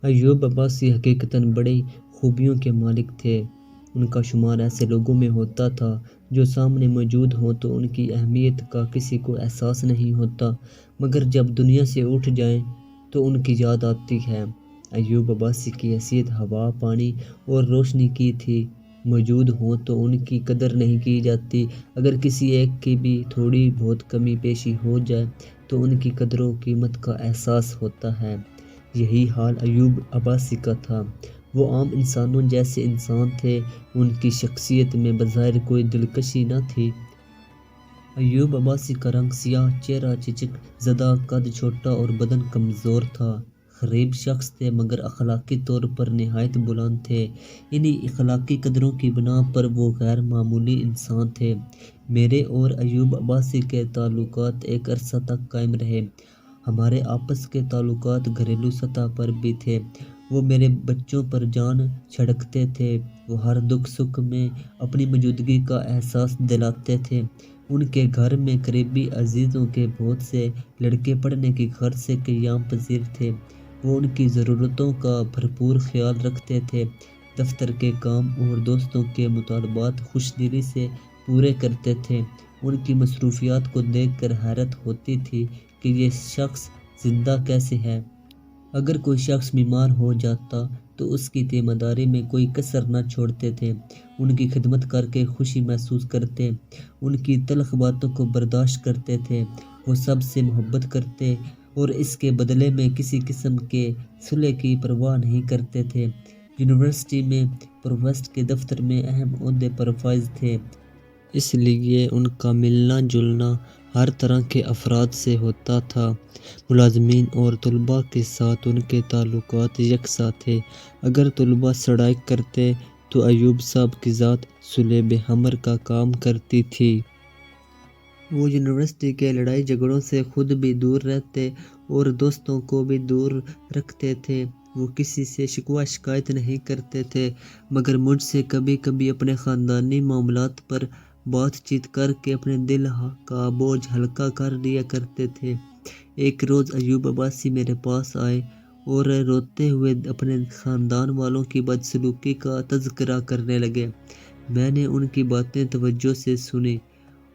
ایوب عباسی حقیقتاً بڑی خوبیوں کے مالک تھے۔ ان کا شمار ایسے لوگوں میں ہوتا تھا جو سامنے موجود ہوں تو ان کی اہمیت کا کسی کو احساس نہیں ہوتا، مگر جب دنیا سے اٹھ جائیں تو ان کی یاد آتی ہے۔ ایوب عباسی کی حیثیت ہوا، پانی اور روشنی کی تھی۔ موجود ہوں تو ان کی قدر نہیں کی جاتی، اگر کسی ایک کی بھی تھوڑی بہت کمی بیشی ہو جائے تو ان کی قدر و قیمت کا احساس ہوتا ہے۔ یہی حال ایوب عباسی کا تھا۔ وہ عام انسانوں جیسے انسان تھے، ان کی شخصیت میں بظاہر کوئی دلکشی نہ تھی۔ ایوب عباسی کا رنگ سیاہ، چہرہ چچک زدہ، قد چھوٹا اور بدن کمزور تھا۔ غریب شخص تھے مگر اخلاقی طور پر نہایت بلند تھے۔ انہی اخلاقی قدروں کی بنا پر وہ غیر معمولی انسان تھے۔ میرے اور ایوب عباسی کے تعلقات ایک عرصہ تک قائم رہے۔ ہمارے آپس کے تعلقات گھریلو سطح پر بھی تھے۔ وہ میرے بچوں پر جان چھڑکتے تھے۔ وہ ہر دکھ سکھ میں اپنی موجودگی کا احساس دلاتے تھے۔ ان کے گھر میں قریبی عزیزوں کے بہت سے لڑکے پڑھنے کی غرض سے قیام پذیر تھے۔ وہ ان کی ضرورتوں کا بھرپور خیال رکھتے تھے، دفتر کے کام اور دوستوں کے مطالبات خوش دلی سے پورے کرتے تھے۔ ان کی مصروفیات کو دیکھ کر حیرت ہوتی تھی کہ یہ شخص زندہ کیسے ہے۔ اگر کوئی شخص بیمار ہو جاتا تو اس کی تیمہ داری میں کوئی کسر نہ چھوڑتے تھے۔ ان کی خدمت کر کے خوشی محسوس کرتے، ان کی تلخ باتوں کو برداشت کرتے تھے۔ وہ سب سے محبت کرتے اور اس کے بدلے میں کسی قسم کے صلح کی پرواہ نہیں کرتے تھے۔ یونیورسٹی میں پروویسٹ کے دفتر میں اہم عہدے پر فائز تھے، اس لیے ان کا ملنا جلنا ہر طرح کے افراد سے ہوتا تھا۔ ملازمین اور طلباء کے ساتھ ان کے تعلقات یکساں تھے۔ اگر طلباء سڑائیک کرتے تو ایوب صاحب کی ذات صلح بہمر کا کام کرتی تھی۔ وہ یونیورسٹی کے لڑائی جھگڑوں سے خود بھی دور رہتے اور دوستوں کو بھی دور رکھتے تھے۔ وہ کسی سے شکوہ شکایت نہیں کرتے تھے، مگر مجھ سے کبھی کبھی اپنے خاندانی معاملات پر بات چیت کر کے اپنے دل کا بوجھ ہلکا کر لیا کرتے تھے۔ ایک روز ایوب عباسی میرے پاس آئے اور روتے ہوئے اپنے خاندان والوں کی بدسلوکی کا تذکرہ کرنے لگے۔ میں نے ان کی باتیں توجہ سے سنی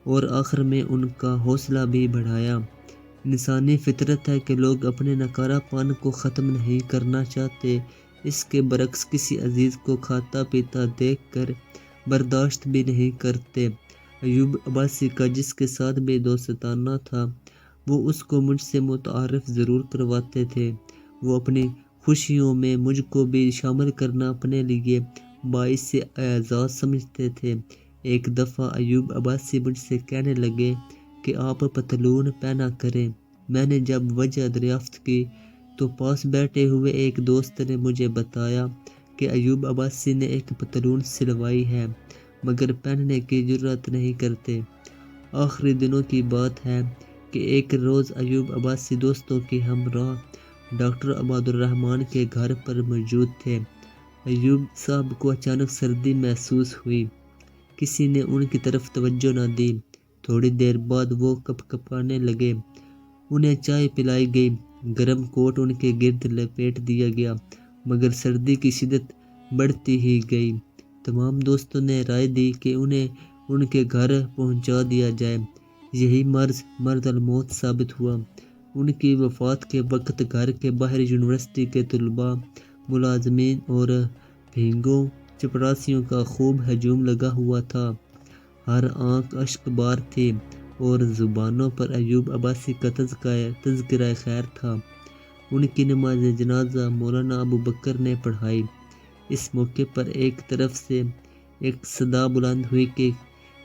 اور آخر میں ان کا حوصلہ بھی بڑھایا۔ انسانی فطرت ہے کہ لوگ اپنے نکارہ پن کو ختم نہیں کرنا چاہتے، اس کے برعکس کسی عزیز کو کھاتا پیتا دیکھ کر برداشت بھی نہیں کرتے۔ ایوب عباسی کا جس کے ساتھ بھی دوستانہ تھا، وہ اس کو مجھ سے متعارف ضرور کرواتے تھے۔ وہ اپنی خوشیوں میں مجھ کو بھی شامل کرنا اپنے لیے باعث اعزاز سمجھتے تھے۔ ایک دفعہ ایوب عباسی مجھ سے کہنے لگے کہ آپ پتلون پہنا کریں۔ میں نے جب وجہ دریافت کی تو پاس بیٹھے ہوئے ایک دوست نے مجھے بتایا کہ ایوب عباسی نے ایک پتلون سلوائی ہے مگر پہننے کی جرات نہیں کرتے۔ آخری دنوں کی بات ہے کہ ایک روز ایوب عباسی دوستوں کے ہمراہ ڈاکٹر عباد الرحمن کے گھر پر موجود تھے۔ ایوب صاحب کو اچانک سردی محسوس ہوئی۔ کسی نے ان کی طرف توجہ نہ دی۔ تھوڑی دیر بعد وہ کپکپانے لگے۔ انہیں چائے پلائی گئی، گرم کوٹ ان کے گرد لپیٹ دیا گیا، مگر سردی کی شدت بڑھتی ہی گئی۔ تمام دوستوں نے رائے دی کہ انہیں ان کے گھر پہنچا دیا جائے۔ یہی مرض الموت ثابت ہوا۔ ان کی وفات کے وقت گھر کے باہر یونیورسٹی کے طلباء، ملازمین اور بھینگوں چپڑاسیوں کا خوب ہجوم لگا ہوا تھا۔ ہر آنکھ اشک بار تھی اور زبانوں پر ایوب عباسی کا تذکرہ خیر تھا۔ ان کی نماز جنازہ مولانا ابو بکر نے پڑھائی۔ اس موقع پر ایک طرف سے ایک صدا بلند ہوئی کہ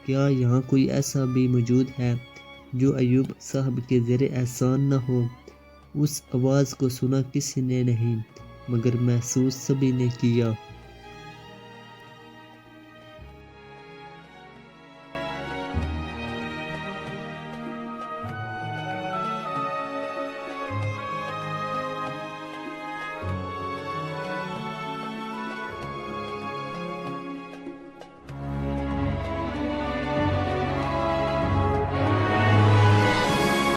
کیا یہاں کوئی ایسا بھی موجود ہے جو ایوب صاحب کے زیر احسان نہ ہو؟ اس آواز کو سنا کسی نے نہیں، مگر محسوس سبھی نے کیا۔